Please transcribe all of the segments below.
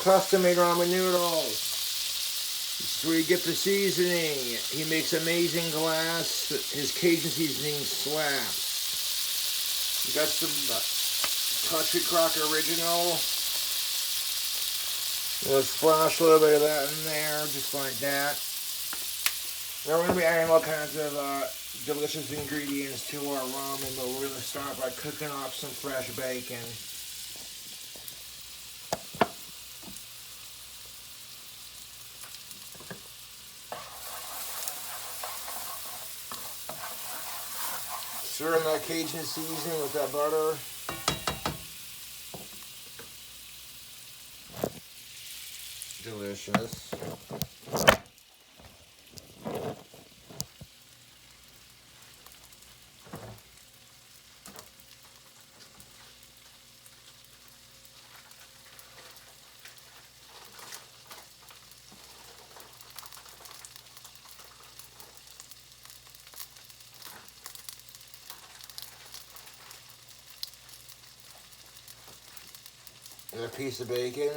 Custom-made ramen noodles. This is where you get the seasoning. He makes amazing glass. His Cajun seasoning slaps. You got some Country Crock Original. We'll splash a little bit of that in there, just like that. Now we're going to be adding all kinds of delicious ingredients to our ramen, but we're going to start by cooking up some fresh bacon. Stir in that Cajun seasoning with that butter. Delicious. And a piece of bacon.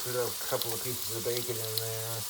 Put a couple of pieces of bacon in there.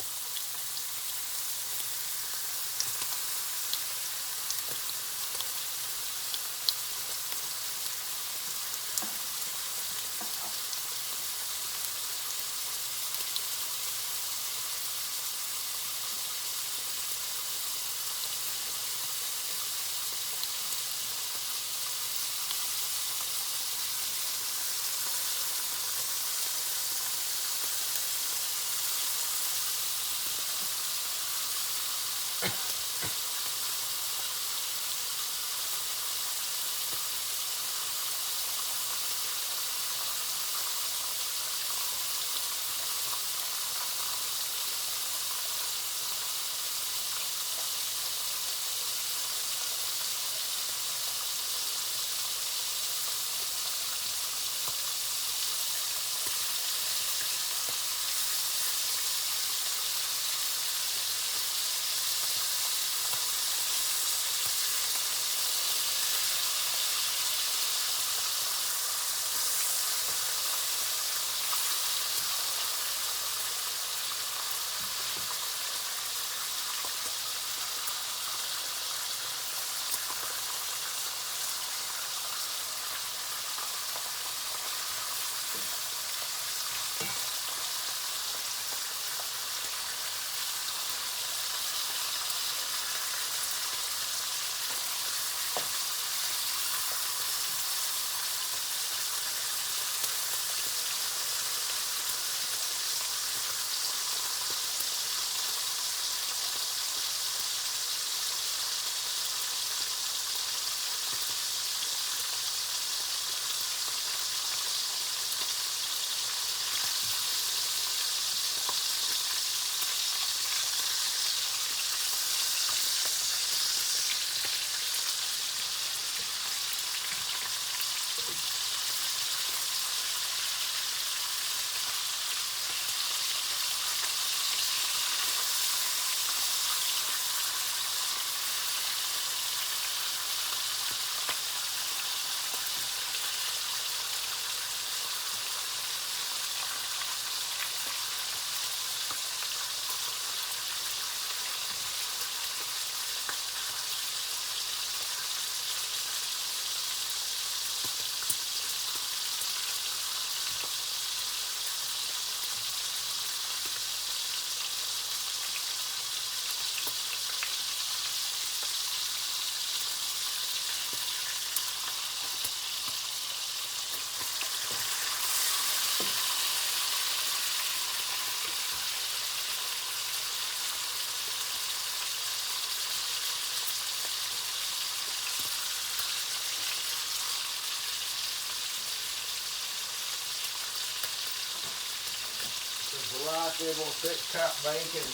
rockable, thick top bacon.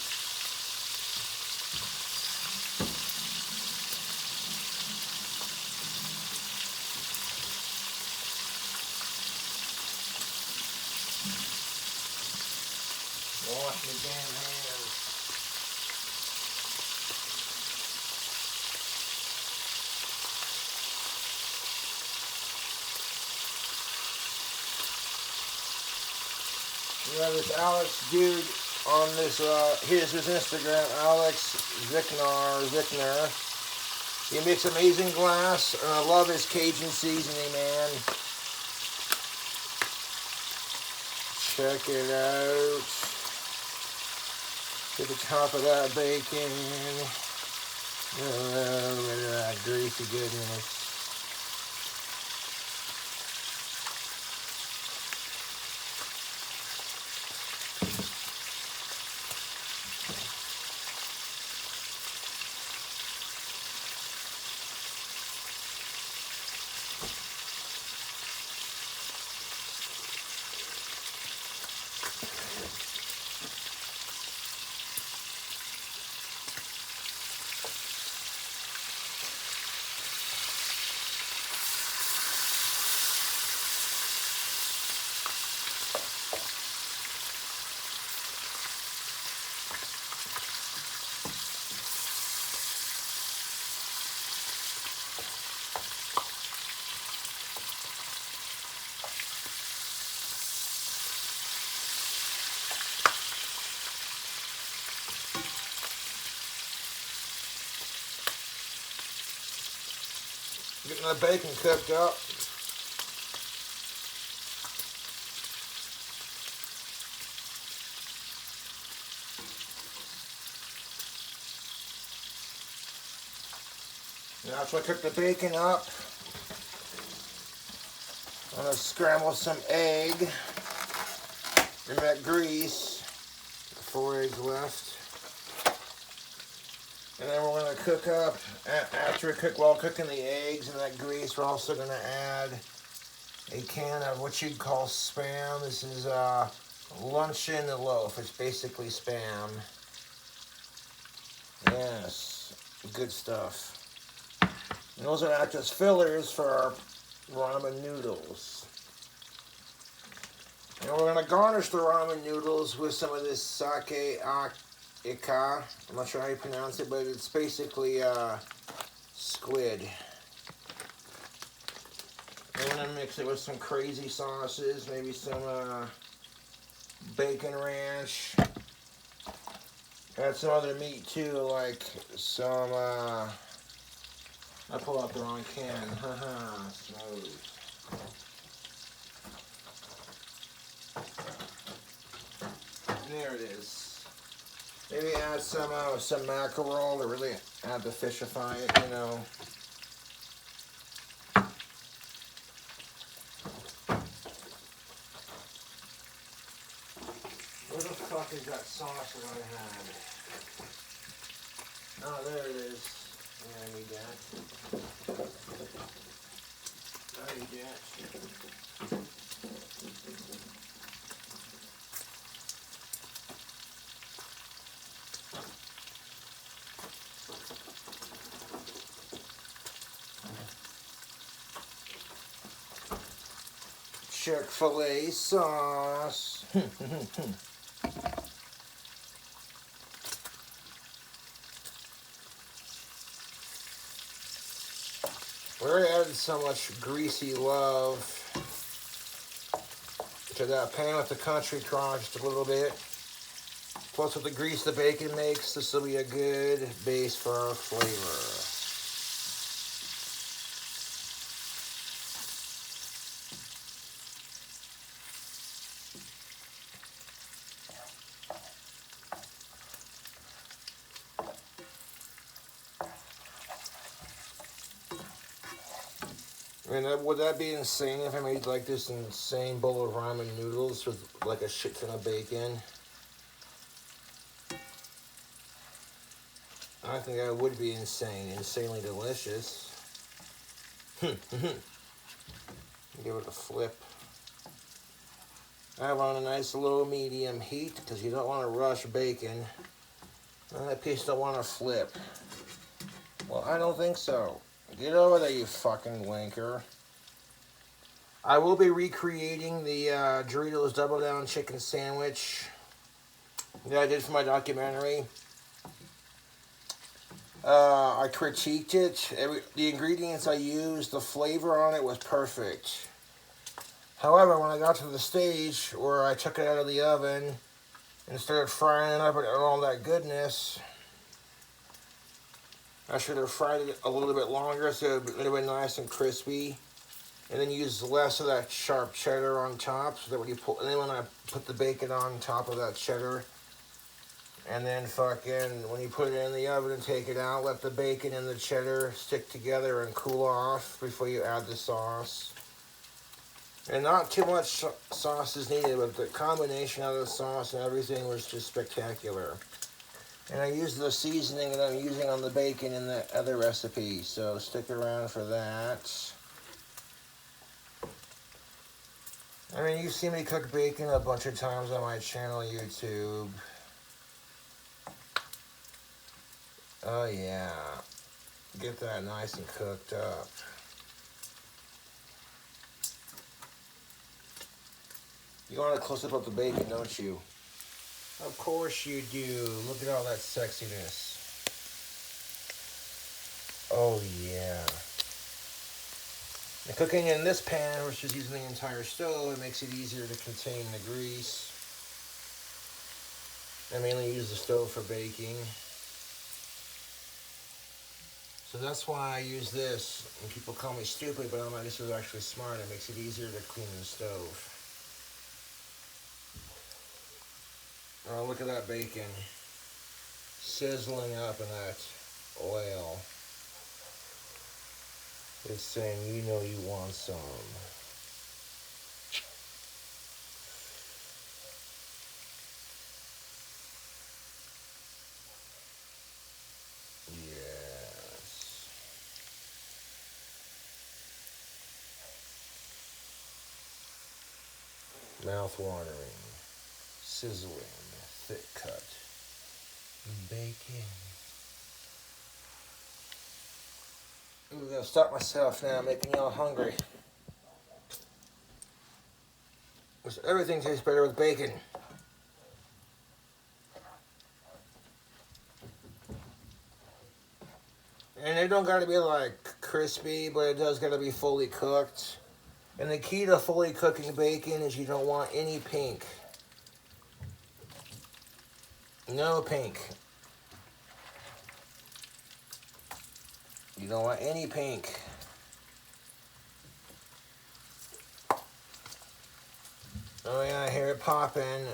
Wash my damn hands. You know, this Alex dude on this, here's his Instagram, Alex Zickner. He makes amazing glass, and I love his Cajun seasoning, man. Check it out. Get the top of that bacon. A little bit of that greasy goodness. Getting the bacon cooked up. Now after I cook the bacon up, I'm going to scramble some egg in that grease. 4 eggs left. And then we're going to cook up, after we cook, while cooking the eggs and that grease, we're also going to add a can of what you'd call Spam. This is luncheon in a loaf. It's basically Spam. Yes, good stuff. And those are not just fillers for our ramen noodles. And we're going to garnish the ramen noodles with some of this sake ika. I'm not sure how you pronounce it, but it's basically squid. I'm going to mix it with some crazy sauces, maybe some bacon ranch. Add some other meat too, like some, I pulled out the wrong can, haha, smooth. There it is. Maybe add some mackerel to really add to fishify it, you know. Where the fuck is that sauce that I had? Oh, there it is. Yeah, I need that. I need that. Chick-fil-A sauce. We already added so much greasy love to that pan with the country crunch just a little bit. Plus with the grease the bacon makes, this will be a good base for our flavor. And would that be insane if I made like this insane bowl of ramen noodles with like a shit ton of bacon? I think that would be insane, insanely delicious. Give it a flip. I want a nice low medium heat because you don't want to rush bacon. And that piece don't want to flip. Well, I don't think so. Get over there, you fucking wanker. I will be recreating the Doritos Double Down Chicken Sandwich that I did for my documentary. I critiqued it. The ingredients I used, the flavor on it was perfect. However, when I got to the stage where I took it out of the oven and started frying it up and all that goodness, I should have fried it a little bit longer so it would have been nice and crispy. And then use less of that sharp cheddar on top, so that when you pull, and then when I put the bacon on top of that cheddar, and then fucking when you put it in the oven and take it out, let the bacon and the cheddar stick together and cool off before you add the sauce. And not too much sauce is needed, but the combination of the sauce and everything was just spectacular. And I used the seasoning that I'm using on the bacon in the other recipe, so stick around for that. I mean, you've seen me cook bacon a bunch of times on my channel, YouTube. Oh yeah, get that nice and cooked up. You want a close-up of the bacon, don't you? Of course you do. Look at all that sexiness. Oh yeah. The cooking in this pan versus using the entire stove, it makes it easier to contain the grease. I mainly use the stove for baking. So that's why I use this. And people call me stupid, but I'm like, this is actually smart. It makes it easier to clean the stove. Oh, look at that bacon sizzling up in that oil. It's saying, you know you want some. Yes. Mouth-watering, sizzling, thick cut bacon. I'm gonna stop myself now, making y'all hungry. Because everything tastes better with bacon. And it don't gotta be like crispy, but it does gotta be fully cooked. And the key to fully cooking bacon is you don't want any pink. No pink. You don't want any pink. Oh yeah, I hear it popping.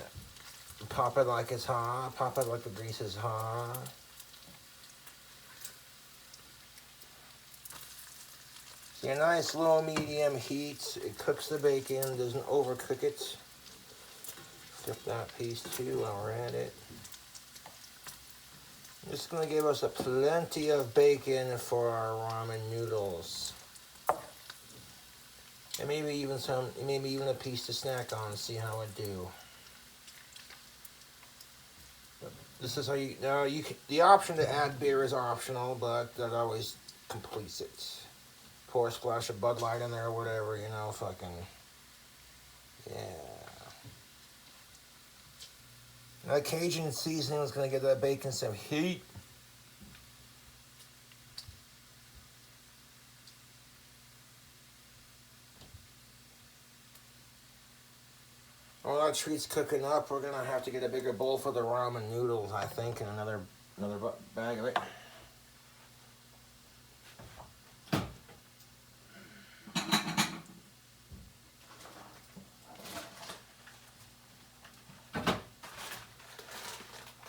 Pop it like it's hot. Pop it like the grease is hot. See, a nice low medium heat. It cooks the bacon, doesn't overcook it. Flip that piece too while we're at it. This is going to give us a plenty of bacon for our ramen noodles. And maybe even a piece to snack on, see how it do. This is how you, now you can, the option to add beer is optional, but that always completes it. Pour a splash of Bud Light in there or whatever, you know, fucking, yeah. That Cajun seasoning is going to give that bacon some heat. While that treat's cooking up, we're going to have to get a bigger bowl for the ramen noodles, I think, and another bag of it.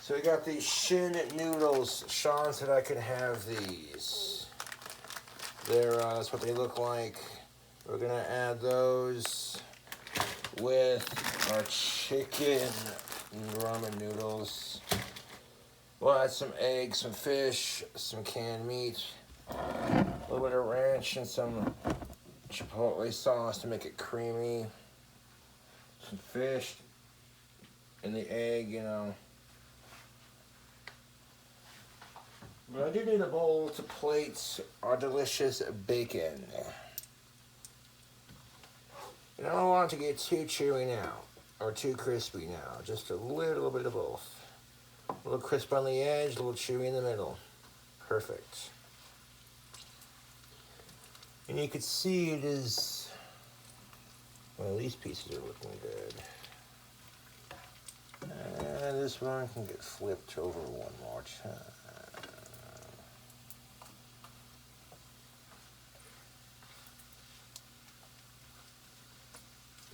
So we got these shin noodles. Sean said I could have these. That's what they look like. We're gonna add those with our chicken ramen noodles. We'll add some eggs, some fish, some canned meat, a little bit of ranch and some chipotle sauce to make it creamy. some fish, and the egg, you know. But I do need a bowl to plate our delicious bacon. And I don't want it to get too chewy now, or too crispy now. Just a little bit of both. A little crisp on the edge, a little chewy in the middle. Perfect. And you can see it is, well, these pieces are looking good. And this one can get flipped over one more time.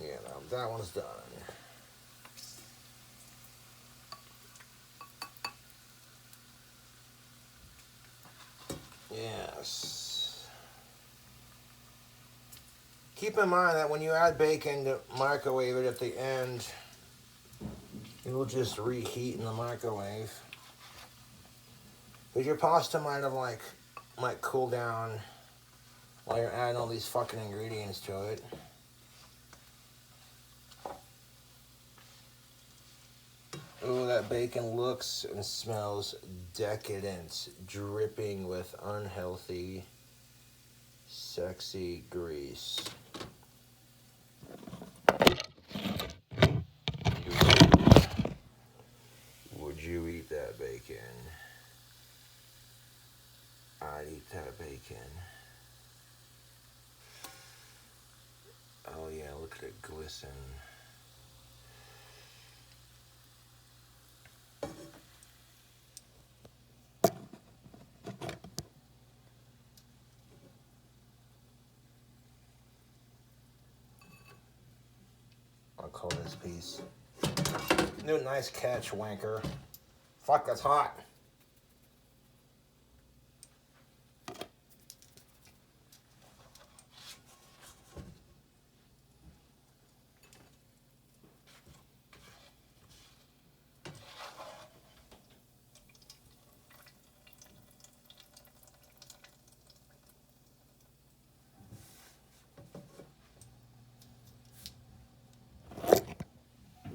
Yeah, now that one's done. Yes. Keep in mind that when you add bacon to microwave it at the end, it will just reheat in the microwave. But your pasta might cool down while you're adding all these fucking ingredients to it. Ooh, that bacon looks and smells decadent, dripping with unhealthy, sexy grease. Would you eat that bacon? I'd eat that bacon. Oh yeah, look at it glisten. I'll call this piece. New nice catch, wanker. Fuck, that's hot.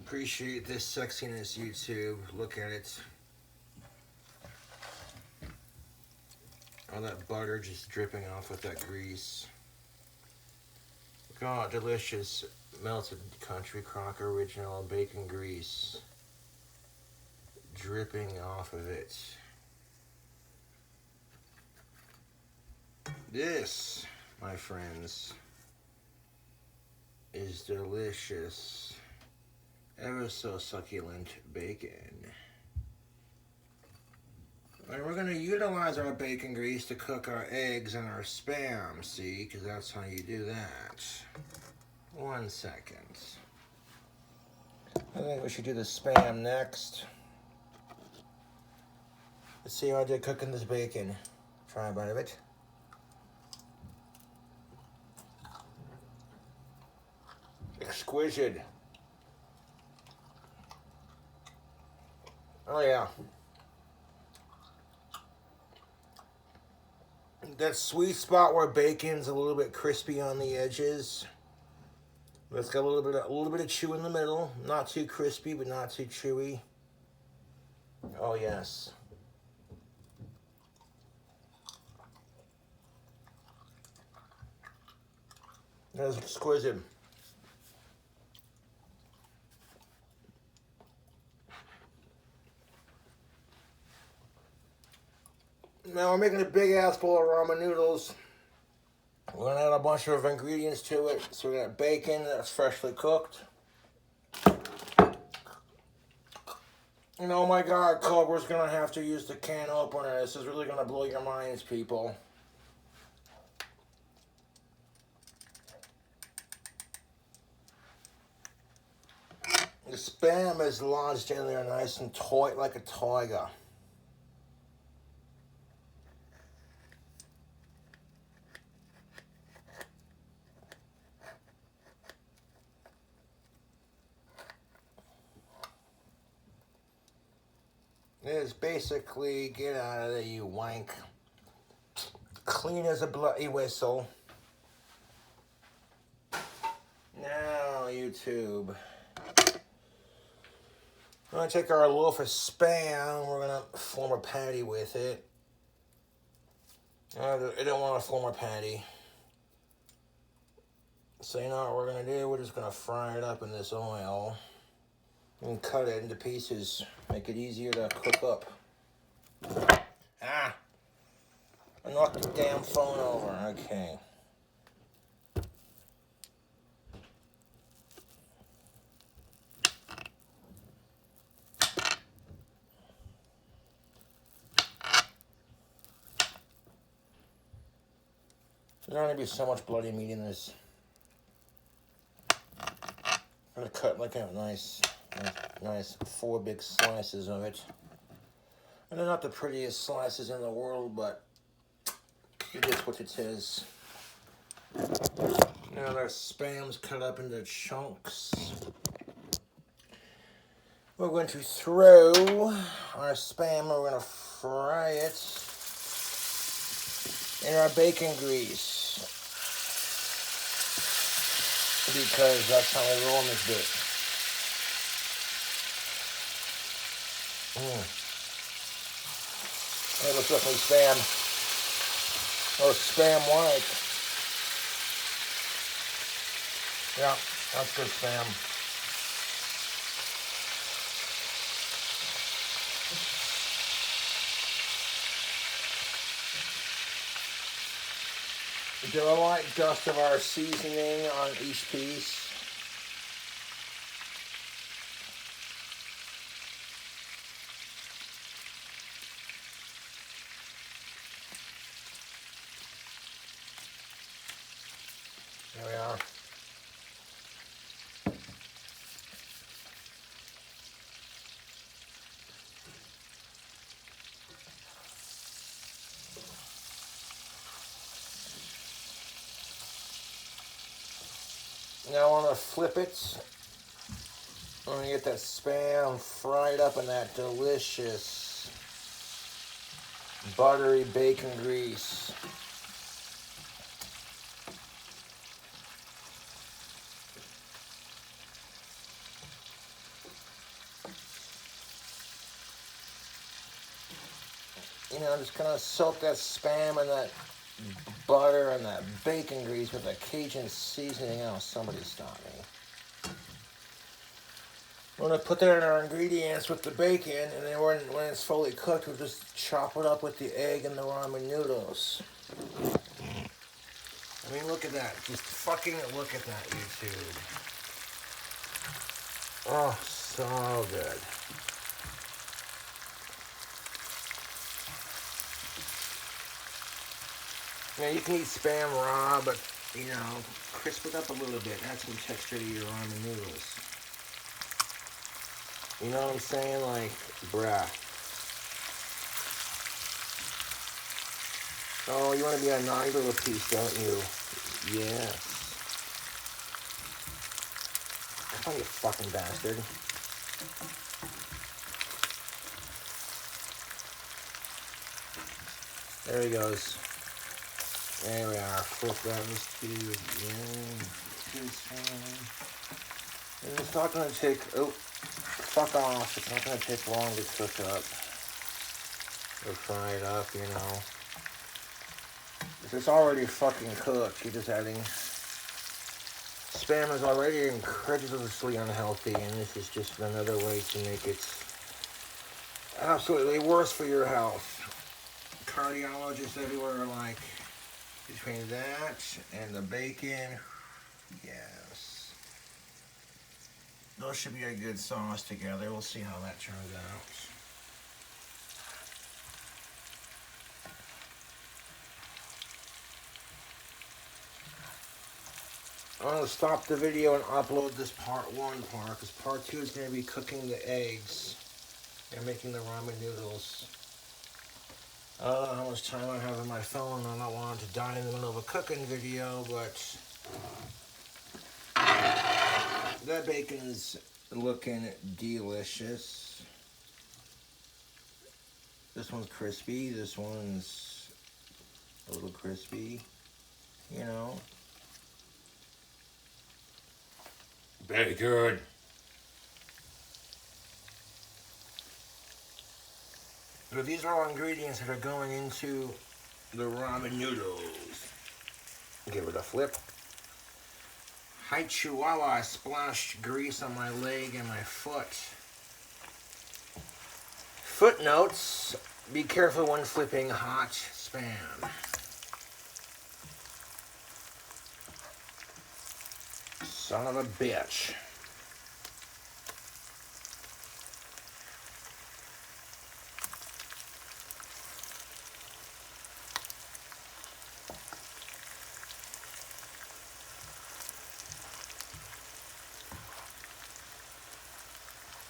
Appreciate this sexiness, YouTube. Look at it. All that butter just dripping off with that grease. Look at all that delicious melted country crock original bacon grease dripping off of it. This, my friends, is delicious, ever so succulent bacon. And we're going to utilize our bacon grease to cook our eggs and our Spam, see? Because that's how you do that. 1 second. I think we should do the Spam next. Let's see how I did cooking this bacon. Try a bite of it. Exquisite. Oh yeah. That sweet spot where bacon's a little bit crispy on the edges. It's got a little bit of chew in the middle. Not too crispy, but not too chewy. Oh yes. That's exquisite. Now we're making a big ass bowl of ramen noodles. We're gonna add a bunch of ingredients to it. So we got bacon that's freshly cooked. And oh my God, Cobra's gonna have to use the can opener. This is really gonna blow your minds, people. The Spam is lodged in there nice and tight like a tiger. It's basically, get out of there, you wank. Clean as a bloody whistle. Now, YouTube, We're going to take our loaf of Spam. We're going to form a patty with it. I don't want to form a patty. So you know what we're going to do? We're just going to fry it up in this oil. And cut it into pieces. Make it easier to cook up. Ah! I knocked the damn phone over. Okay. There's going to be so much bloody meat in this. I'm going to cut like a nice 4 big slices of it. And they're not the prettiest slices in the world, but it is what it is. Now their Spam's cut up into chunks. We're going to throw our Spam, we're going to fry it in our bacon grease. Because that's how we roll in this bitch. Hey, what's up with Spam? Or Spam-like. Yeah, that's good Spam. Do a light dust of our seasoning on each piece. There we are. Now I want to flip it. I'm going to get that Spam fried up in that delicious buttery bacon grease. You know, just kind of soak that Spam in that butter and that bacon grease with that Cajun seasoning. Oh, somebody stop me. We're going to put that in our ingredients with the bacon, and then when it's fully cooked, we'll just chop it up with the egg and the ramen noodles. I mean, look at that. Just fucking look at that, YouTube. Oh, so good. Yeah, you can eat Spam raw, but, you know, crisp it up a little bit. Add some texture to your ramen noodles. You know what I'm saying? Like, bruh. Oh, you want to be a nice little piece, don't you? Yes. Come on, you fucking bastard. There he goes. There we are. Flip that too again. And it's not going to take... Oh, fuck off. It's not going to take long to cook up. Or fry it up, you know. If it's already fucking cooked, you're just adding... Spam is already incredulously unhealthy, and this is just another way to make it absolutely worse for your health. Cardiologists everywhere are like, between that and the bacon, yes. Those should be a good sauce together. We'll see how that turns out. I'm going to stop the video and upload this part 1 because part 2 is going to be cooking the eggs and making the ramen noodles. I don't know how much time I have on my phone. I don't want it to die in the middle of a cooking video, but that bacon's looking delicious. This one's crispy. This one's a little crispy, you know. Very good. But these are all ingredients that are going into the ramen noodles. Give it a flip. Hi Chihuahua, I splashed grease on my leg and my foot. Footnotes, be careful when flipping hot Spam. Son of a bitch.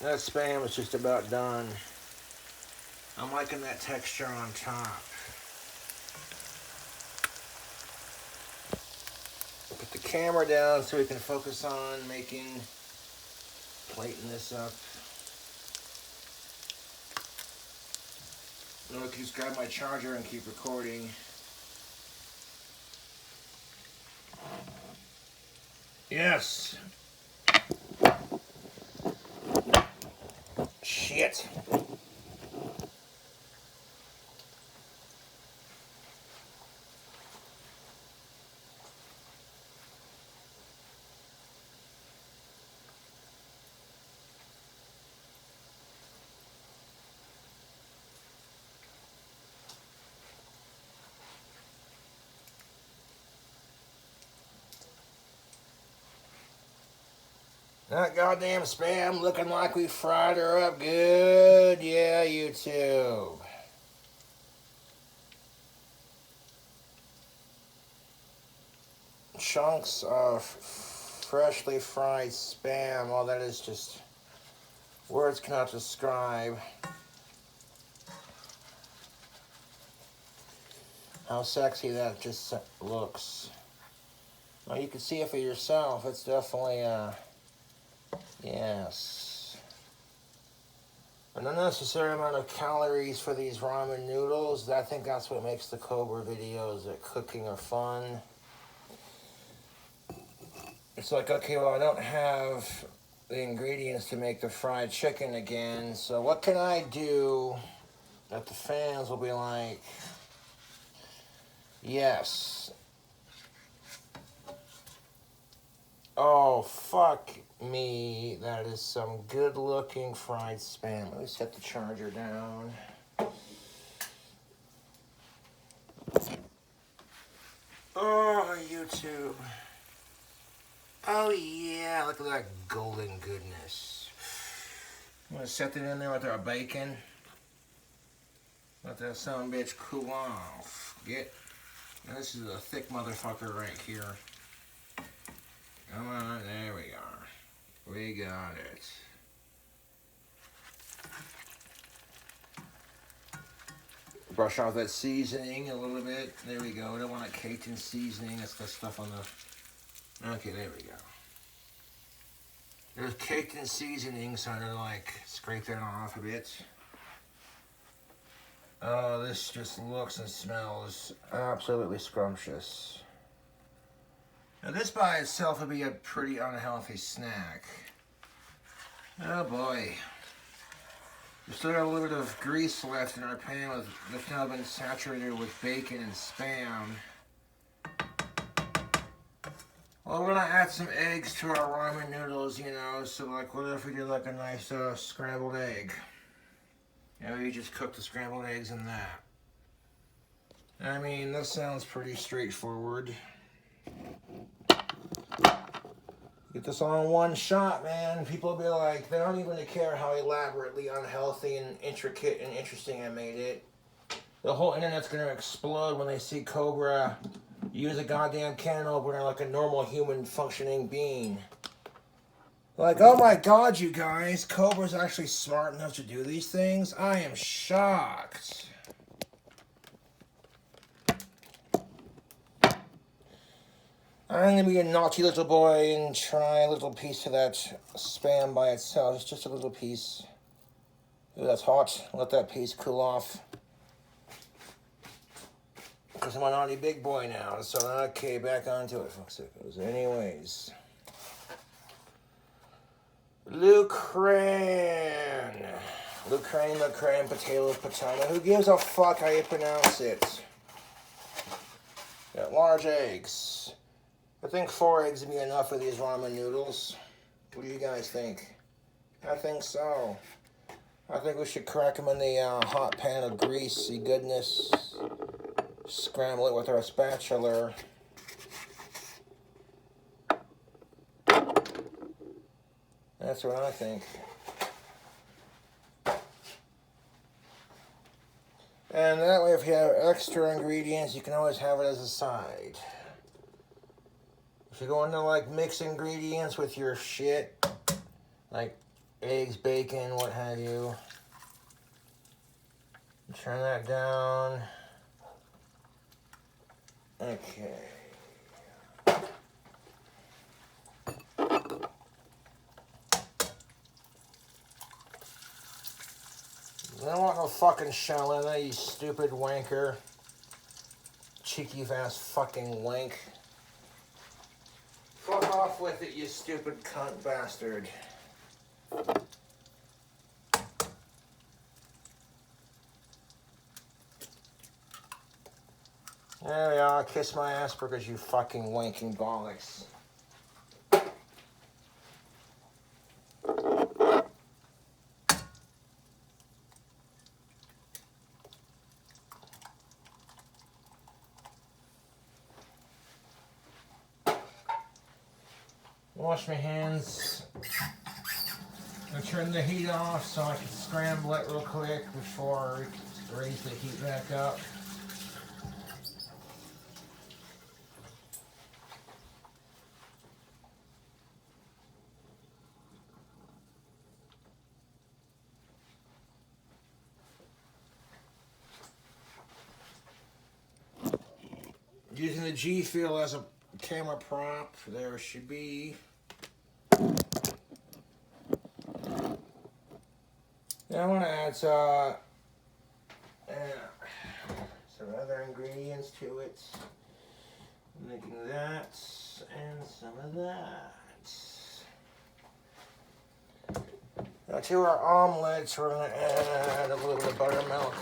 That Spam is just about done. I'm liking that texture on top. Put the camera down so we can focus on plating this up. Look, just grab my charger and keep recording. Yes. Shit. That goddamn Spam looking like we fried her up good. Yeah, YouTube. Chunks of freshly fried Spam. Oh, that is just words cannot describe how sexy that just looks. Now you can see it for yourself. It's definitely yes. An unnecessary amount of calories for these ramen noodles. I think that's what makes the Cobra videos at cooking are fun. It's like, okay, well, I don't have the ingredients to make the fried chicken again, so what can I do that the fans will be like, yes. Oh, fuck me. That is some good-looking fried Spam. Let me set the charger down. Oh, YouTube. Oh, yeah. Look at that golden goodness. I'm going to set it in there with our bacon. Let that son bitch cool off. Now this is a thick motherfucker right here. Come on, there we are. We got it. Brush off that seasoning a little bit. There we go. We don't want that caked in seasoning. That's the stuff on the... Okay, there we go. There's caked in seasoning, so I'm gonna like scrape that off a bit. Oh, this just looks and smells absolutely scrumptious. Now this by itself would be a pretty unhealthy snack. Oh boy. We still got a little bit of grease left in our pan that's now been saturated with bacon and Spam. Well, we're gonna add some eggs to our ramen noodles, you know, so like what if we did like a nice scrambled egg? You know, you just cook the scrambled eggs in that. I mean, this sounds pretty straightforward. Get this all in one shot, man. People will be like, they don't even care how elaborately unhealthy and intricate and interesting I made it. The whole internet's gonna explode when they see Cobra use a goddamn can opener like a normal human functioning being. Like, oh my god, you guys, Cobra's actually smart enough to do these things? I am shocked. I'm gonna be a naughty little boy and try a little piece of that Spam by itself. It's just a little piece. Ooh, that's hot. Let that piece cool off. Because I'm a naughty big boy now. So, okay, back onto it, folks. Anyways. Lucran. Lucraine, potato. Who gives a fuck how you pronounce it? Got large eggs. I think 4 eggs would be enough for these ramen noodles. What do you guys think? I think so. I think we should crack them in the hot pan of greasy goodness. Scramble it with our spatula. That's what I think. And that way, if you have extra ingredients, you can always have it as a side. If you go into like mix ingredients with your shit, like eggs, bacon, what have you, turn that down. Okay. I don't want no fucking shell in there, you stupid wanker. Cheeky ass fucking wank. Fuck off with it, you stupid cunt bastard. There we are, kiss my ass because you fucking wanking bollocks. Wash my hands. I turn the heat off so I can scramble it real quick before I raise the heat back up. Using the G Fuel as a camera prop, there should be. Now I want to add some other ingredients to it. I'm making that and some of that. Now to our omelets, we're going to add a little bit of buttermilk.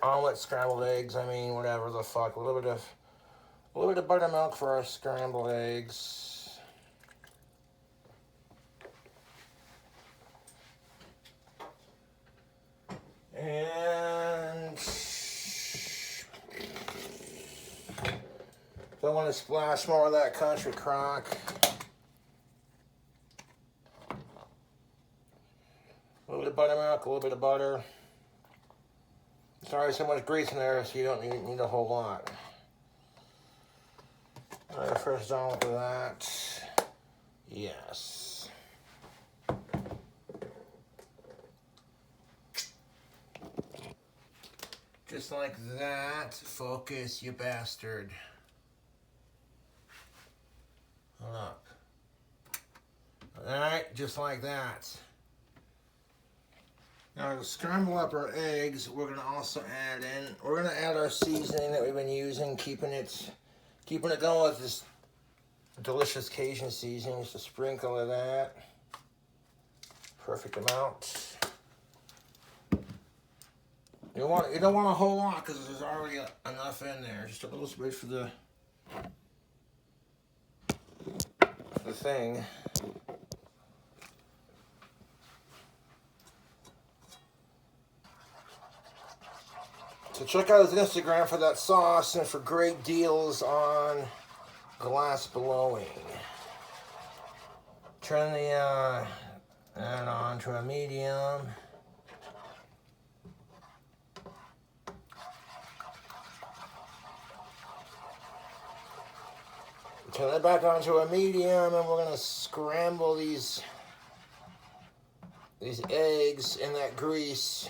Omelet, scrambled eggs, I mean, whatever the fuck. A little bit of buttermilk for our scrambled eggs. And don't want to splash more of that country crock. A little bit of buttermilk, a little bit of butter. Sorry, so much grease in there, so you don't need a whole lot. All right, first on with that. Yes. Just like that. Focus, you bastard. Hold up. Alright, just like that. Now to scramble up our eggs, we're gonna also we're gonna add our seasoning that we've been using, keeping it going with this delicious Cajun seasoning. Just a sprinkle of that. Perfect amount. You don't want a whole lot because there's already enough in there. Just a little bit for the thing. So check out his Instagram for that sauce and for great deals on glass blowing. Turn the that on to a medium. Turn that back onto a medium, and we're gonna scramble these eggs in that grease.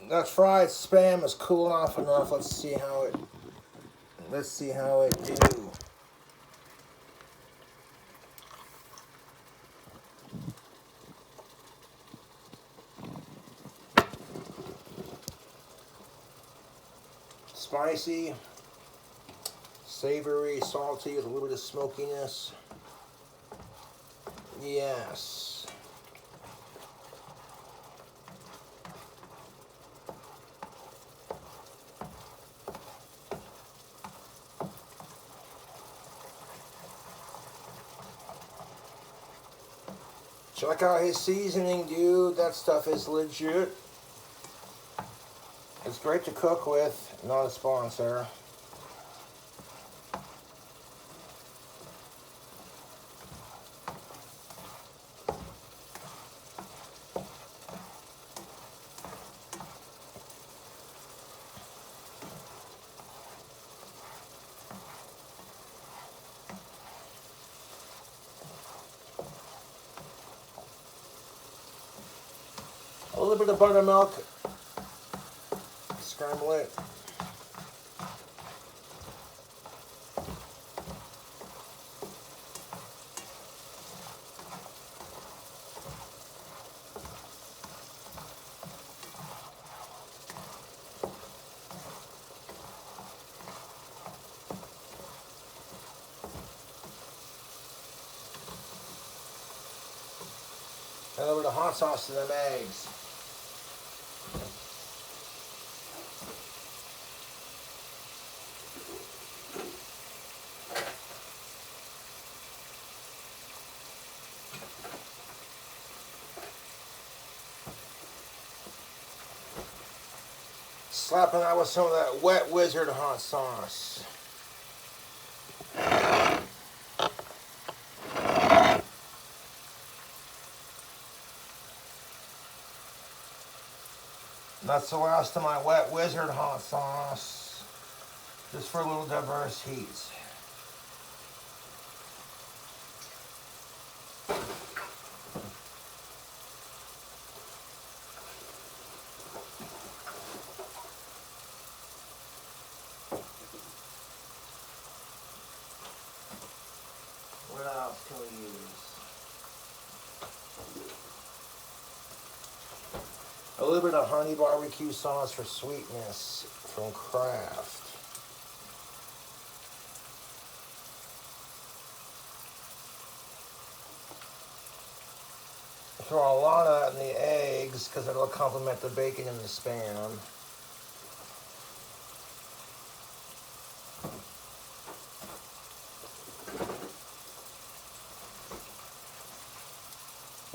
That fried Spam is cooling off enough. Let's see how it do. Spicy, savory, salty with a little bit of smokiness. Yes. Check out his seasoning, dude. That stuff is legit. It's great to cook with. Not a sponsor. A little bit of buttermilk. Scramble it. And a little bit of hot sauce to them eggs. Slapping that with some of that Wet Wizard hot sauce. That's the last of my Wet Wizard hot sauce. Just for a little diverse heat. What else can we use? A little bit of honey barbecue sauce for sweetness from Kraft. Throw a lot of that in the eggs because it'll complement the bacon and the Spam.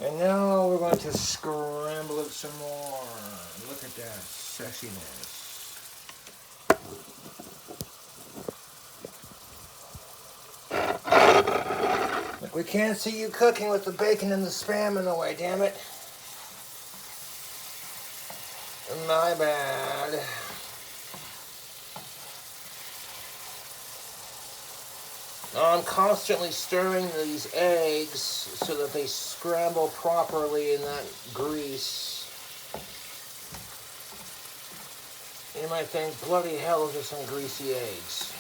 And now we're going to scramble it some more. Look at that sexiness. Look, we can't see you cooking with the bacon and the Spam in the way, damn it. My bad. I'm constantly stirring these eggs so that they scramble properly in that grease. You might think, bloody hell, those are some greasy eggs.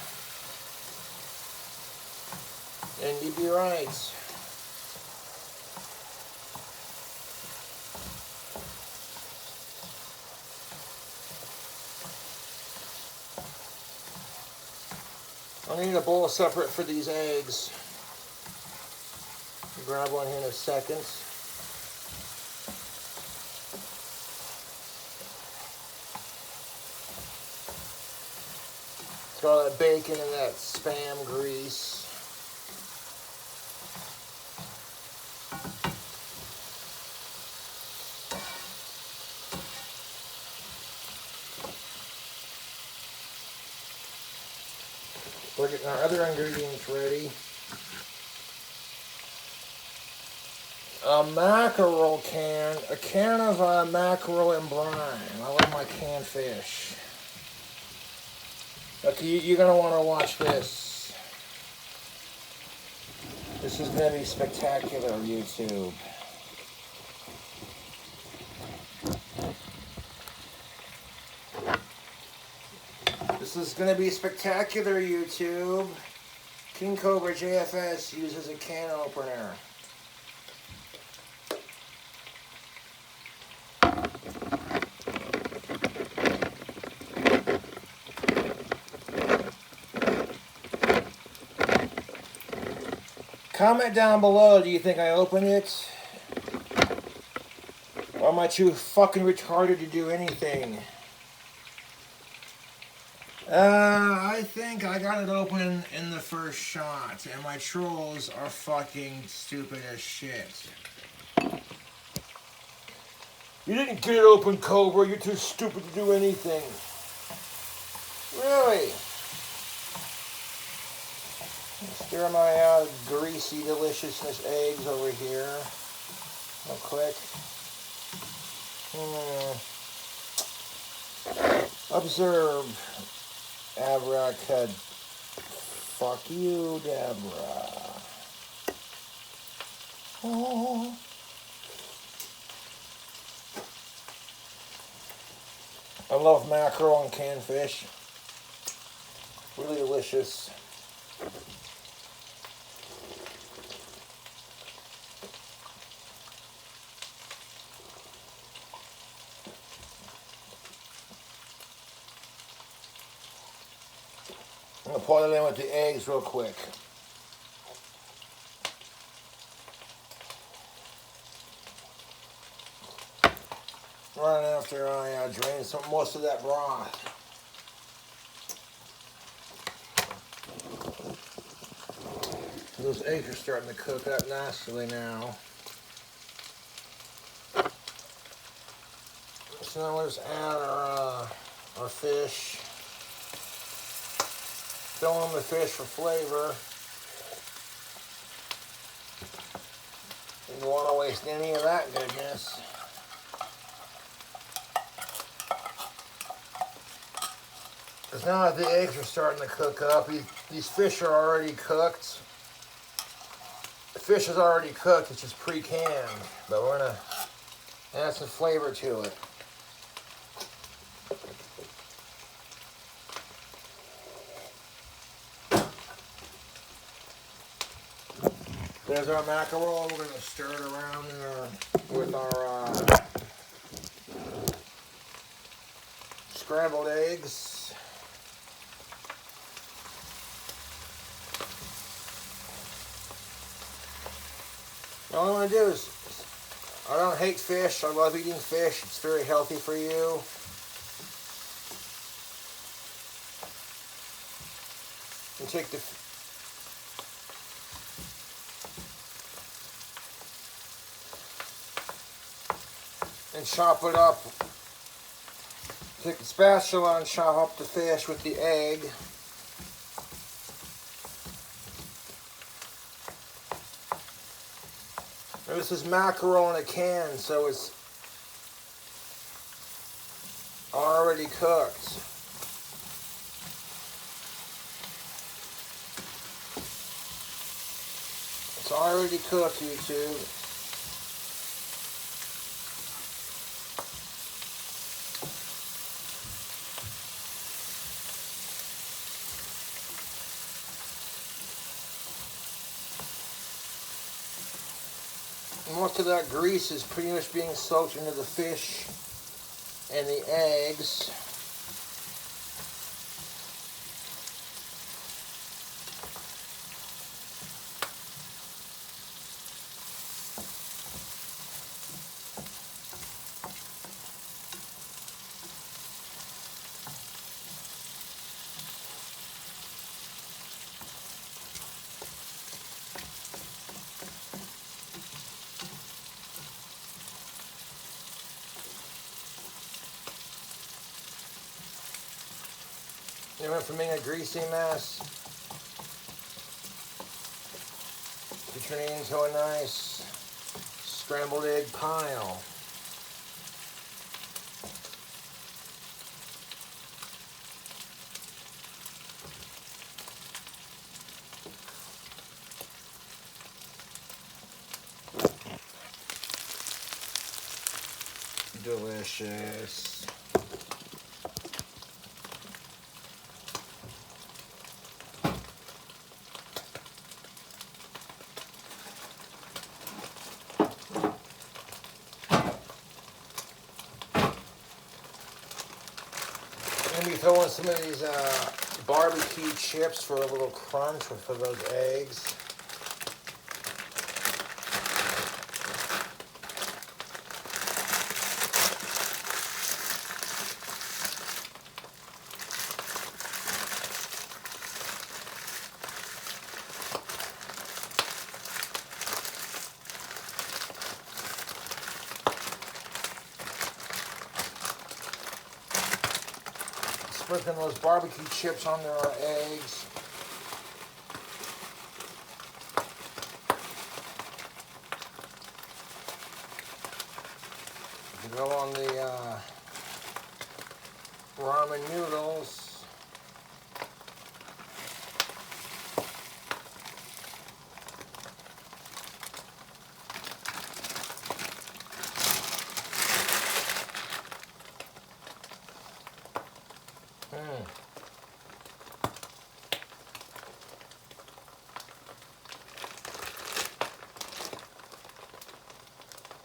And you'd be right. I need a bowl separate for these eggs. Grab one here in a second. Throw that bacon in that Spam grease. We're getting our other ingredients ready. A mackerel can, a can of mackerel and brine. I love my canned fish. Okay, you're gonna want to watch this. This is gonna be spectacular, YouTube. This is going to be spectacular, YouTube. King Cobra JFS uses a can opener. Comment down below, do you think I opened it? Or am I too fucking retarded to do anything? I think I got it open in the first shot, and my trolls are fucking stupid as shit. You didn't get it open, Cobra. You're too stupid to do anything. Really? Stir my greasy deliciousness eggs over here. Real quick. Observe. Abracad. Fuck you, Deborah. Oh. I love mackerel and canned fish. Really delicious. I'm going to pour it in with the eggs real quick. Right after I drain most of that broth. Those eggs are starting to cook up nicely now. So now we'll just add our fish. Fill in the fish for flavor. You don't want to waste any of that goodness. Because now that the eggs are starting to cook up, these fish are already cooked. The fish is already cooked, it's just pre-canned. But we're going to add some flavor to it. There's our mackerel. We're going to stir it around with our scrambled eggs. All I'm going to do is, I don't hate fish. I love eating fish. It's very healthy for you. And take the and chop it up. Take the spatula and chop up the fish with the egg. And this is mackerel in a can, so it's already cooked. It's already cooked, YouTube. Most of that grease is pretty much being soaked into the fish and the eggs. It went from being a greasy mess to turning into a nice scrambled egg pile. Delicious. going to be throwing some of these barbecue chips for a little crunch for those eggs. Sprinkling those barbecue chips onto our eggs. Go on the ramen noodles.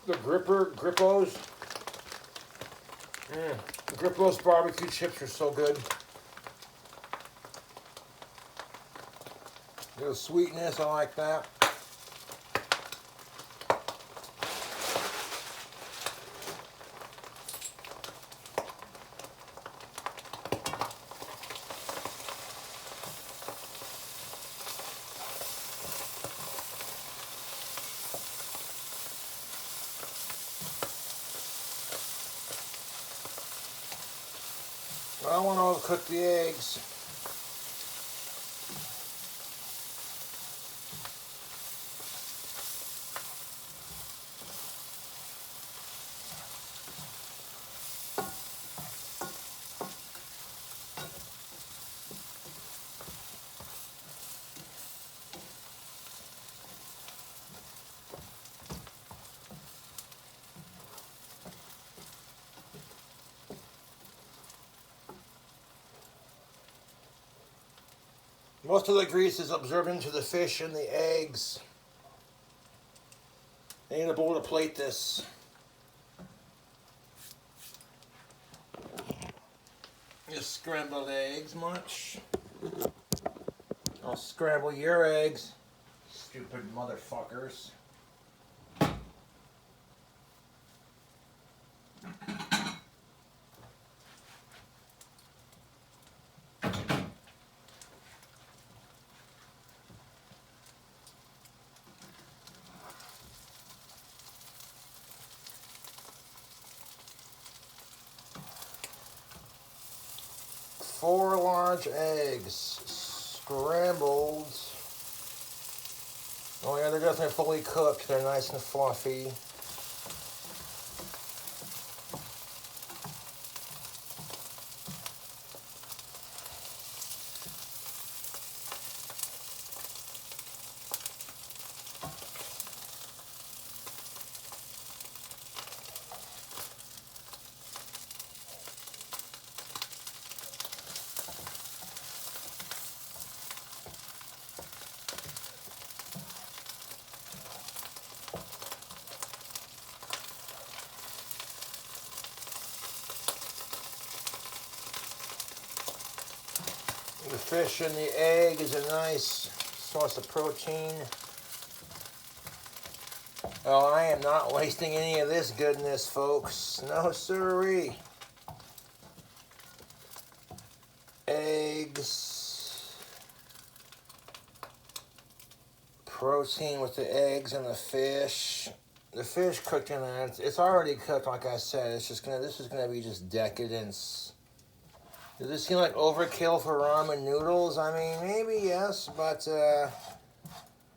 The Grippos. Grippos barbecue chips are so good. A little sweetness, I like that. I want to cook the eggs. Most of the grease is absorbed into the fish and the eggs. I need a bowl to plate this. Just scrambled eggs much? I'll scramble your eggs, stupid motherfuckers. 4 large eggs, scrambled. Oh yeah, they're definitely fully cooked. They're nice and fluffy. The fish and the egg is a nice source of protein. Oh, I am not wasting any of this goodness, folks. No siree. Eggs. Protein with the eggs and the fish. The fish cooked in there. It's already cooked, like I said. This is gonna be just decadence. Does this seem like overkill for ramen noodles? I mean, maybe yes, but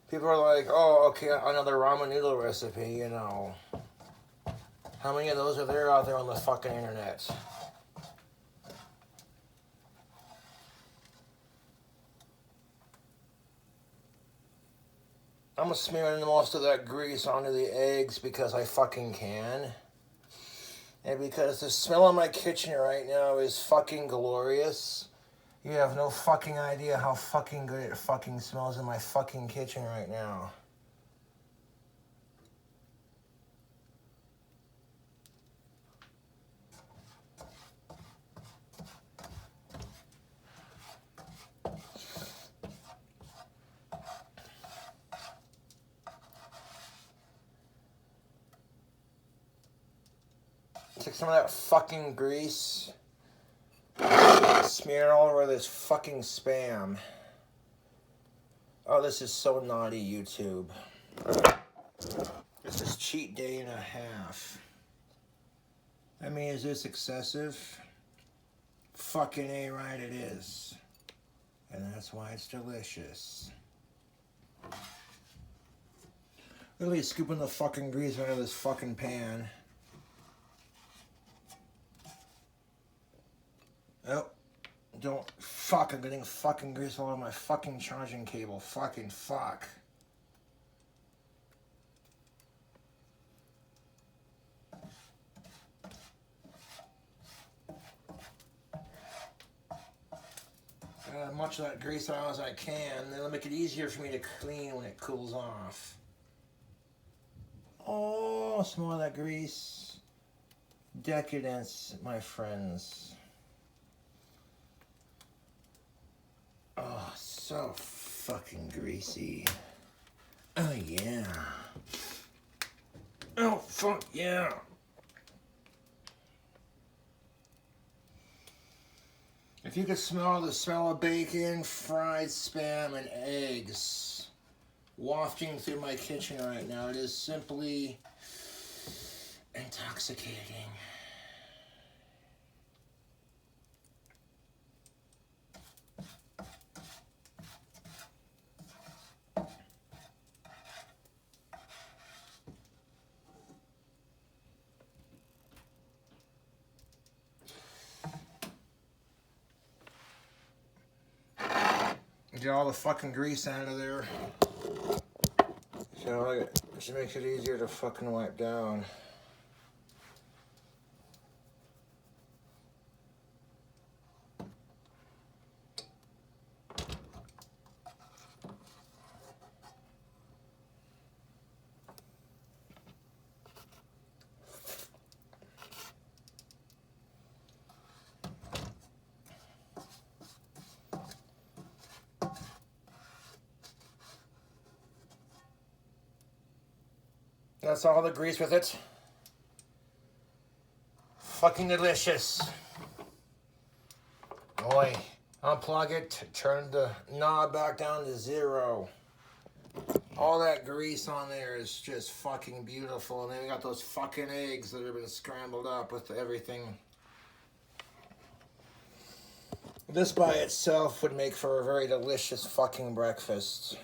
people are like, oh, okay, another ramen noodle recipe, you know. How many of those are there out there on the fucking internet? I'm smearing most of that grease onto the eggs because I fucking can. And because the smell in my kitchen right now is fucking glorious. You have no fucking idea how fucking good it fucking smells in my fucking kitchen right now. Take some of that fucking grease, smear it all over this fucking Spam. Oh, this is so naughty, YouTube. This is cheat day and a half. I mean, is this excessive? Fucking A right it is. And that's why it's delicious. Literally scooping the fucking grease out of this fucking pan. Oh, don't, fuck, I'm getting fucking grease all over my fucking charging cable. Fucking fuck. Much of that grease oil as I can. That'll make it easier for me to clean when it cools off. Oh, smell of that grease. Decadence, my friends. Oh, so fucking greasy. Oh, yeah. Oh, fuck yeah. If you could smell the smell of bacon, fried Spam, and eggs wafting through my kitchen right now, it is simply intoxicating. Get all the fucking grease out of there. So it just makes it easier to fucking wipe down. That's all the grease with it. Fucking delicious. Boy, unplug it, turn the knob back down to 0. All that grease on there is just fucking beautiful. And then we got those fucking eggs that have been scrambled up with everything. This by itself would make for a very delicious fucking breakfast.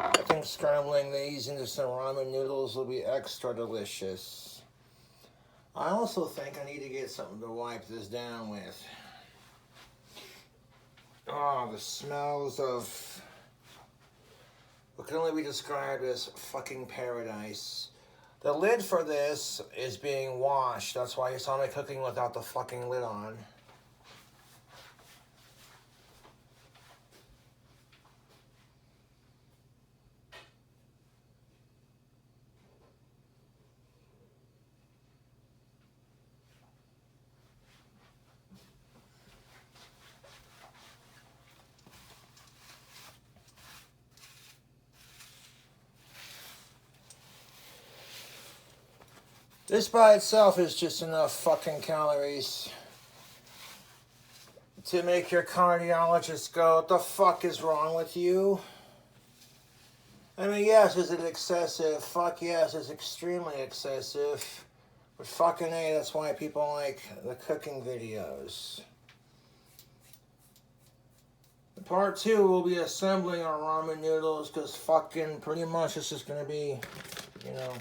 I think scrambling these into some ramen noodles will be extra delicious. I also think I need to get something to wipe this down with. Oh, the smells of what can only be described as fucking paradise. The lid for this is being washed. That's why you saw me cooking without the fucking lid on. This by itself is just enough fucking calories to make your cardiologist go, what the fuck is wrong with you? I mean, yes, is it excessive? Fuck yes, it's extremely excessive. But fucking A, that's why people like the cooking videos. Part 2 will be assembling our ramen noodles, because fucking pretty much this is going to be, you know...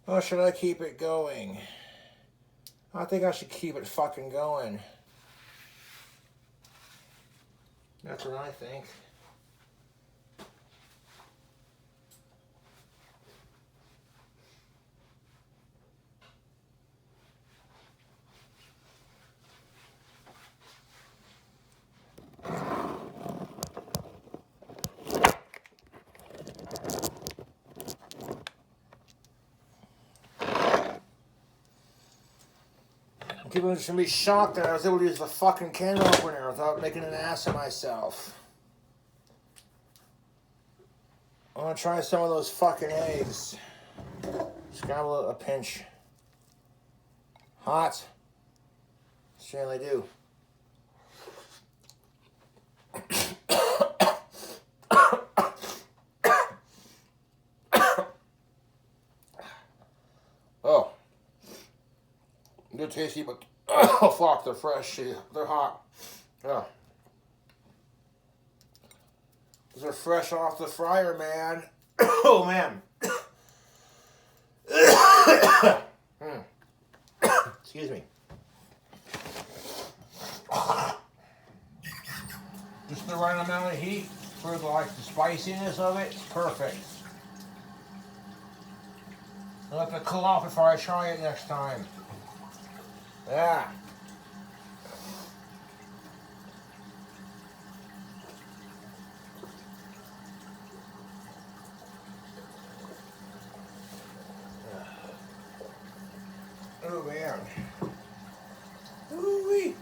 Or should I keep it going? I think I should keep it fucking going. That's what I think. People should be shocked that I was able to use the fucking can opener without making an ass of myself. I'm gonna try some of those fucking eggs. Scramble a pinch. Hot. Certainly do. Oh, they're tasty, but oh fuck, they're fresh. They're hot. Yeah. Those are fresh off the fryer, man. Oh man. Excuse me. Just the right amount of heat for the spiciness of it. It's perfect. I'll let it cool off before I try it next time. Yeah. Oh man. Ooh-wee.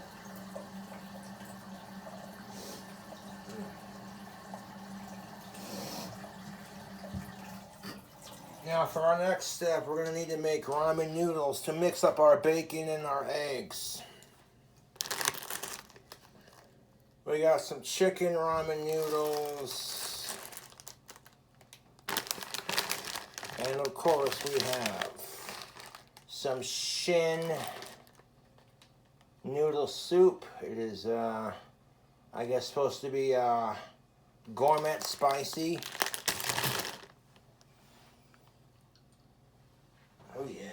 Now for our next step, we're going to need to make ramen noodles to mix up our bacon and our eggs. We got some chicken ramen noodles. And of course we have some Shin noodle soup. It is, I guess, supposed to be gourmet spicy. Oh yeah.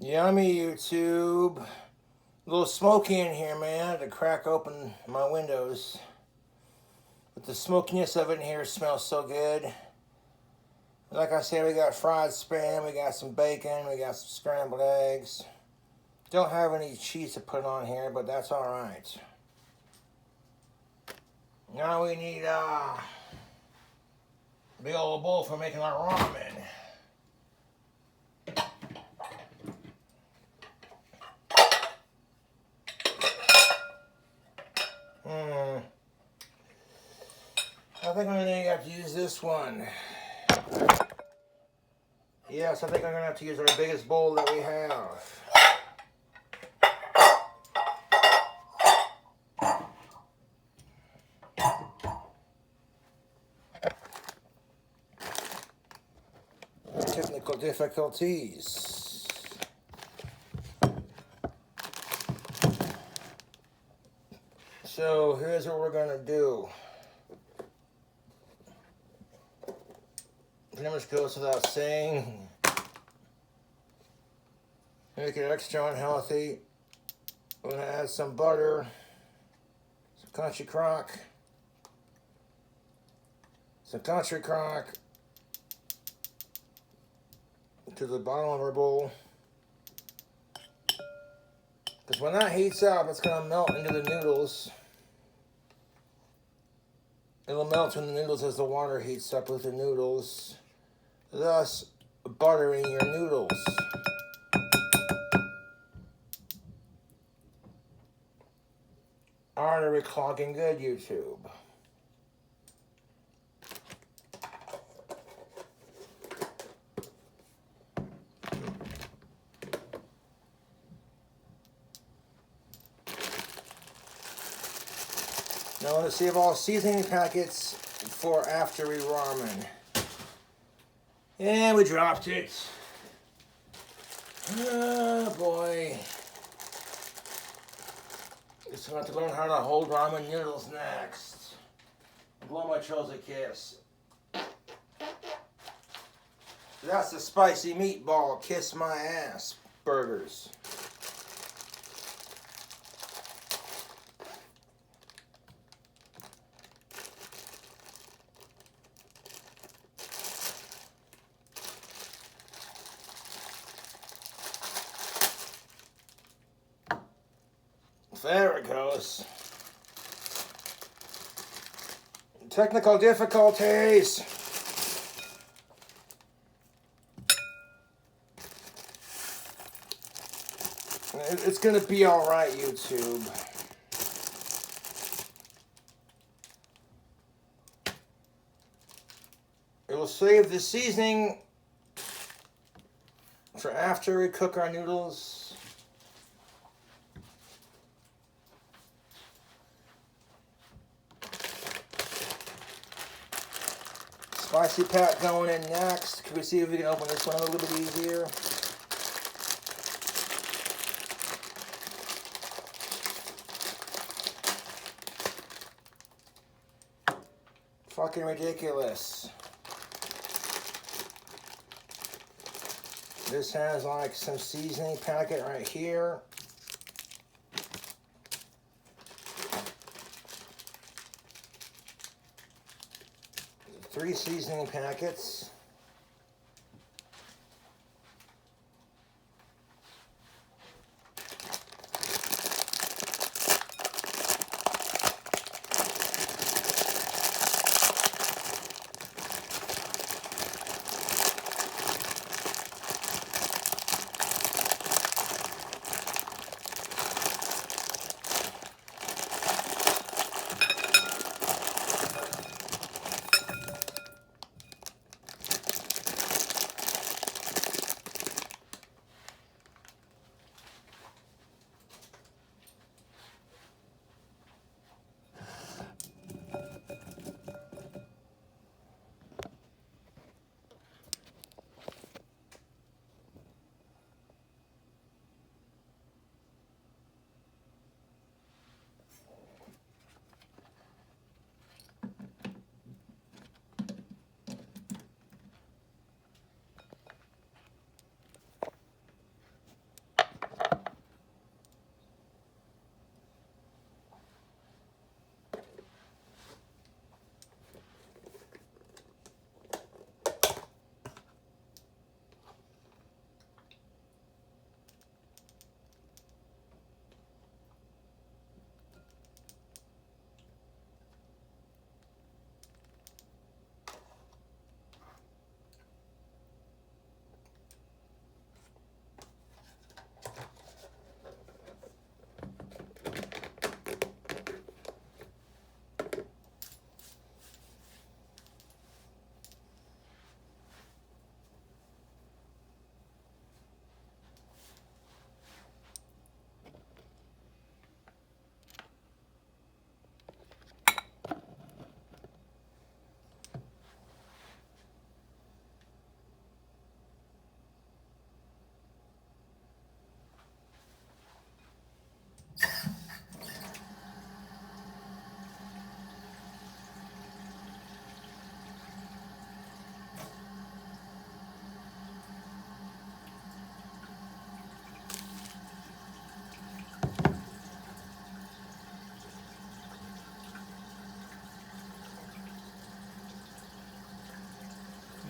Yummy, YouTube. A little smoky in here, man. I had to crack open my windows. But the smokiness of it in here smells so good. Like I said, we got fried spam, we got some bacon, we got some scrambled eggs. Don't have any cheese to put on here, but that's alright. Now we need a big old bowl for making our ramen. I think I'm going to have to use this one. Yes, I think I'm going to have to use our biggest bowl that we have. Technical difficulties. So here's what we're going to do. Pretty much goes without saying. Make it extra unhealthy. We're going to add some butter, some country crock, to the bottom of our bowl. Because when that heats up, it's going to melt into the noodles. It'll melt in the noodles as the water heats up with the noodles, thus buttering your noodles. Artery clogging good, YouTube. Now let's see if all seasoning packets for after we ramen. And we dropped it. Oh boy. Just going to learn how to hold ramen noodles next. Blow my chose a kiss. That's the spicy meatball kiss my ass burgers. There it goes. Technical difficulties. It's gonna be all right, YouTube. It will save the seasoning for after we cook our noodles. Spicy pack going in next. Can we see if we can open this one a little bit easier? Fucking ridiculous. This has like some seasoning packet right here. Three seasoning packets.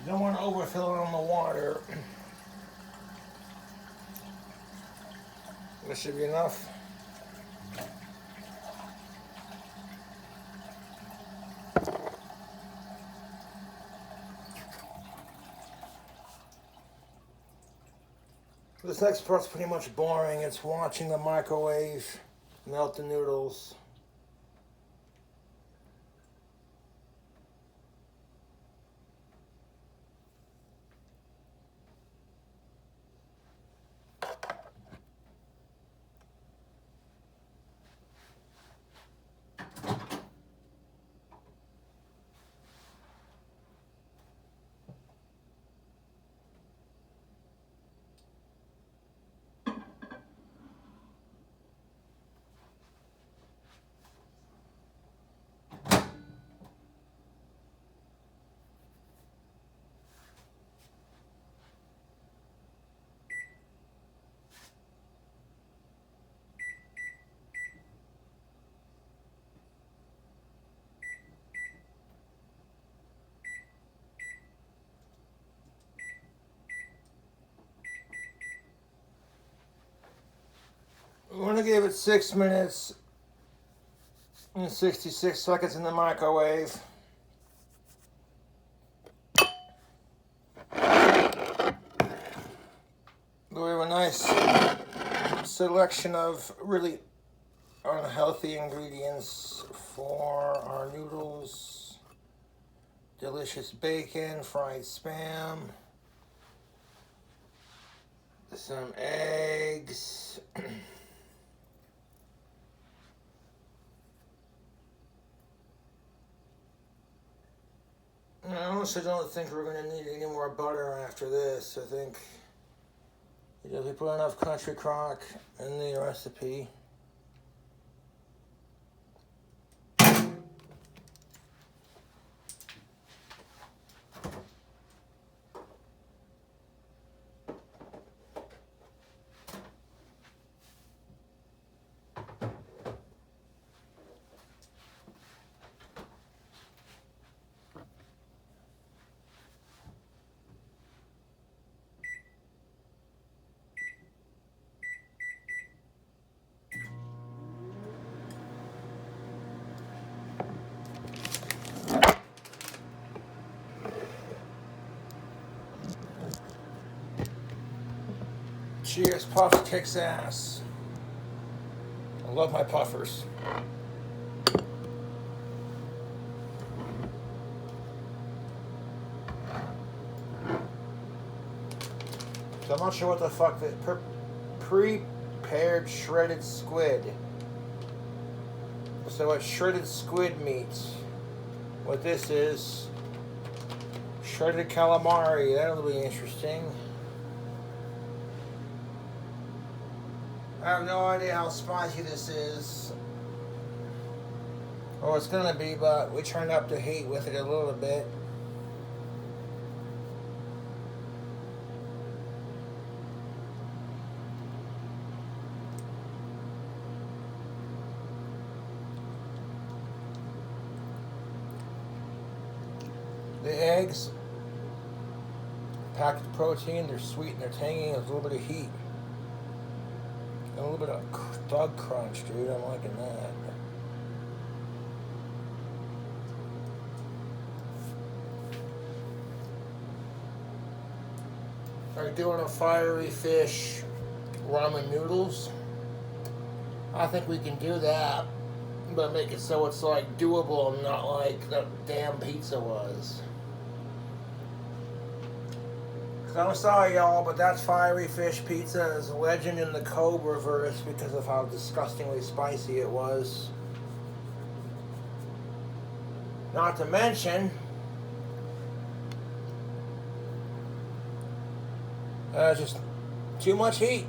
You don't want to overfill it on the water. This should be enough. This next part's pretty much boring. It's watching the microwave melt the noodles. We're going to give it 6 minutes and 66 seconds in the microwave. selection of really unhealthy ingredients for our noodles. Delicious bacon, fried spam, some eggs, I honestly don't think we're going to need any more butter after this. I think we put enough country crock in the recipe. Cheers, Puff kicks ass. I love my puffers. So I'm not sure what the fuck that prepared shredded squid. So it's shredded squid meat. What this is, shredded calamari. That'll be interesting. I have no idea how spicy this is, or it's gonna be, but we turned up the heat with it a little bit. The eggs, packed with protein, they're sweet and they're tangy, there's a little bit of heat. A little bit of thug crunch, dude. I'm liking that. Are you doing a fiery fish ramen noodles? I think we can do that, but make it so it's like doable and not like the damn pizza was. I'm sorry, y'all, but that fiery fish pizza is a legend in the Cobra verse because of how disgustingly spicy it was. Not to mention, just too much heat.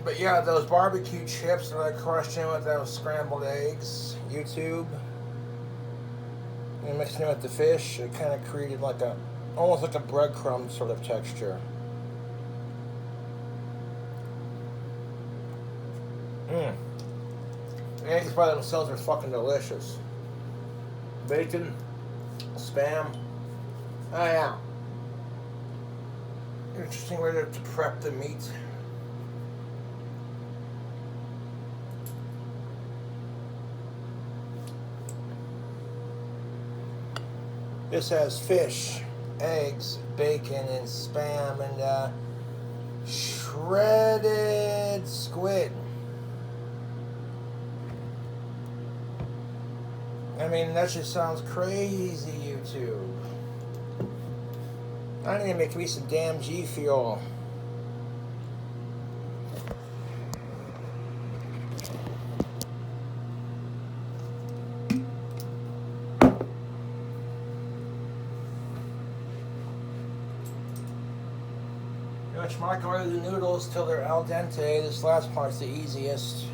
But yeah, those barbecue chips that I crushed in with those scrambled eggs, YouTube, and mixing it with the fish, it kind of created like almost like a breadcrumb sort of texture. The eggs by themselves are fucking delicious. Bacon, spam, oh yeah. Interesting way to prep the meat. This has fish, eggs, bacon, and spam, and shredded squid. I mean, that just sounds crazy, YouTube. I need to make me some damn G Fuel. I go to the noodles till they're al dente. This last part's the easiest.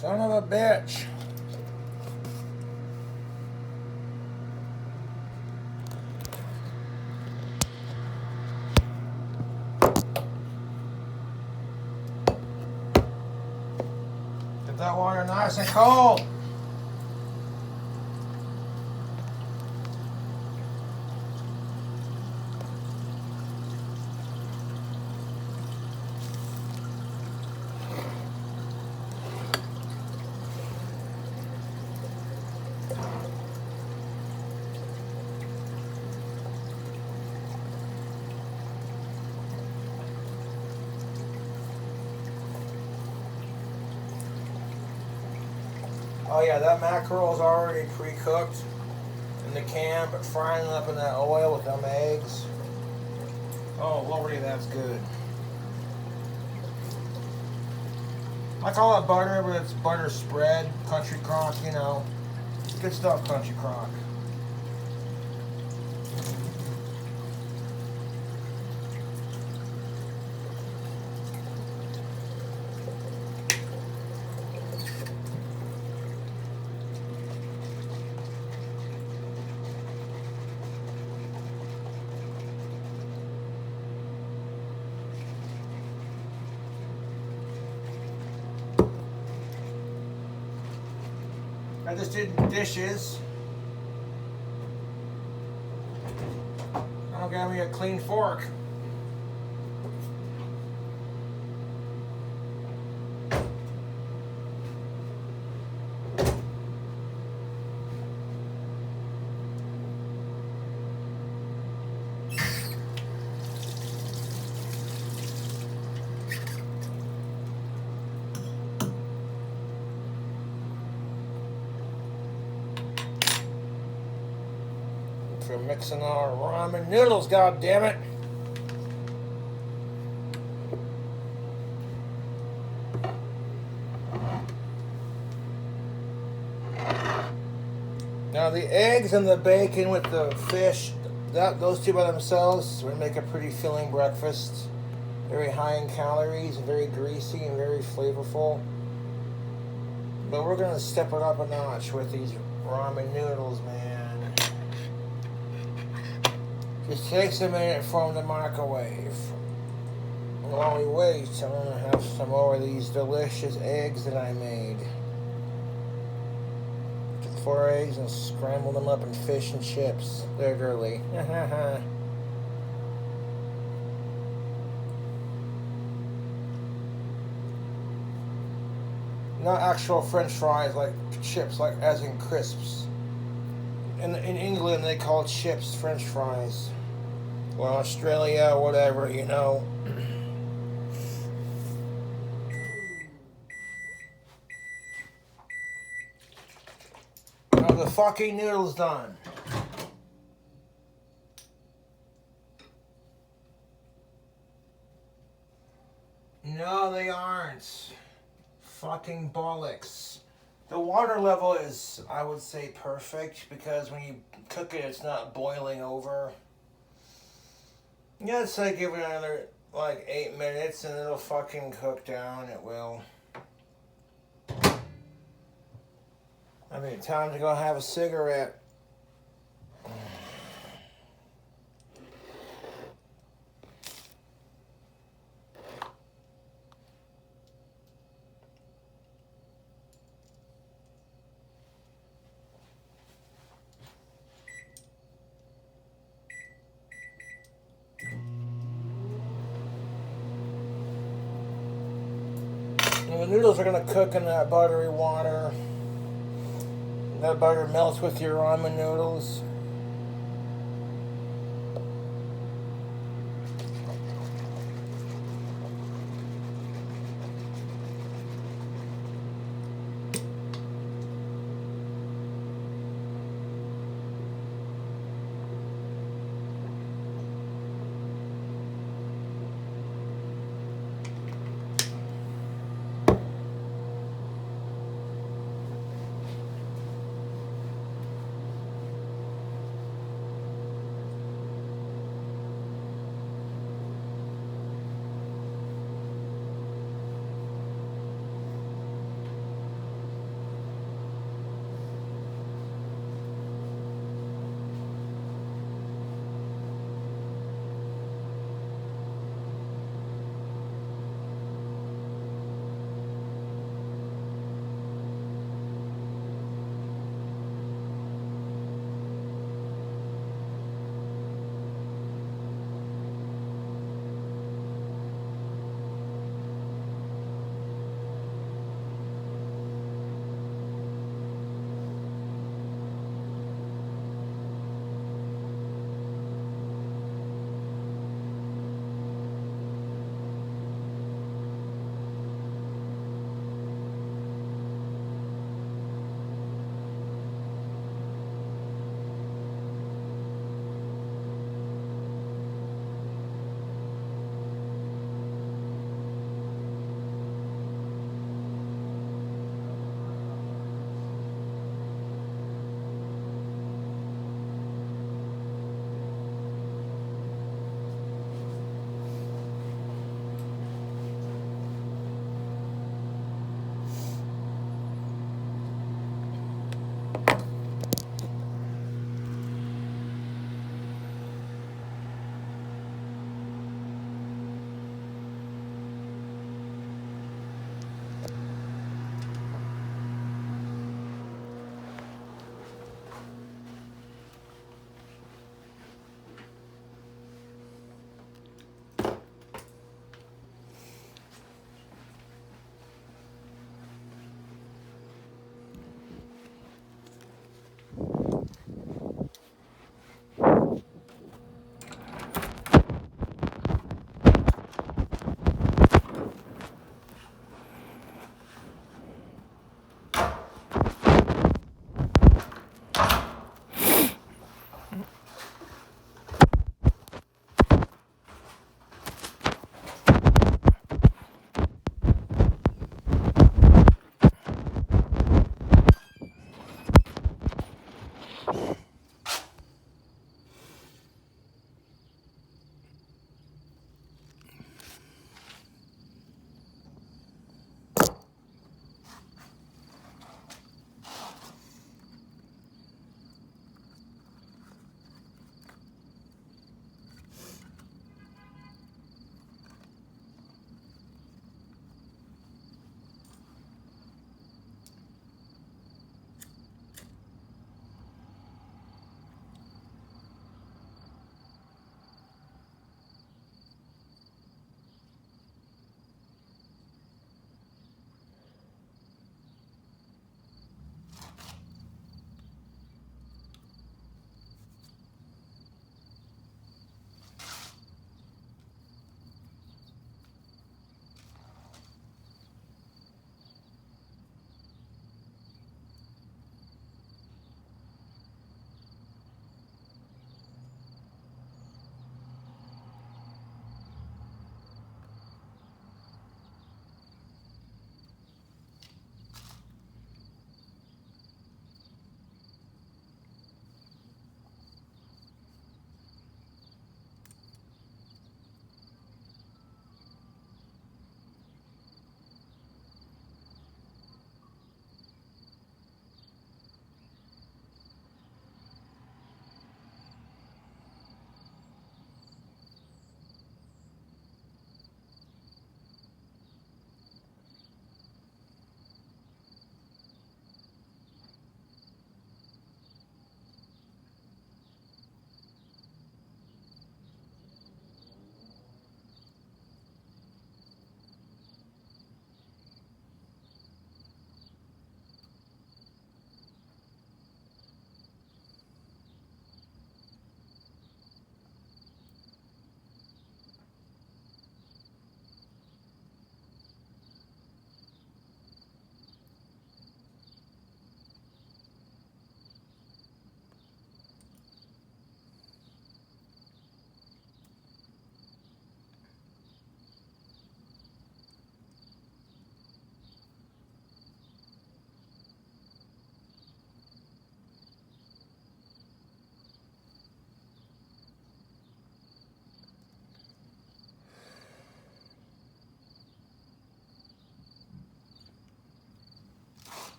Son of a bitch. that water nice and cold. Oh yeah, that mackerel is already pre-cooked in the can, but frying it up in that oil with them eggs. Oh lordy, that's good. I call it butter, but it's butter spread, country crock, you know. Good stuff, country crock. I just did dishes. I'll get me a clean fork. For mixing our ramen noodles, god damn it. Now the eggs and the bacon with the fish, those two by themselves would make a pretty filling breakfast. Very high in calories, very greasy and very flavorful. But we're gonna step it up a notch with these ramen noodles, man. Just takes a minute from the microwave. And while we wait, I'm gonna have some more of these delicious eggs that I made. Took 4 eggs and scrambled them up in fish and chips. They're girly. Not actual French fries, like chips, like as in crisps. In England, they call chips French fries. Well, Australia, whatever, you know. Are the fucking noodles done? No, they aren't. Fucking bollocks. The water level is, I would say, perfect because when you cook it, it's not boiling over. Yeah, I'd say give it another, like, 8 minutes and it'll fucking cook down. It will. I mean, time to go have a cigarette. The noodles are going to cook in that buttery water. That butter melts with your ramen noodles.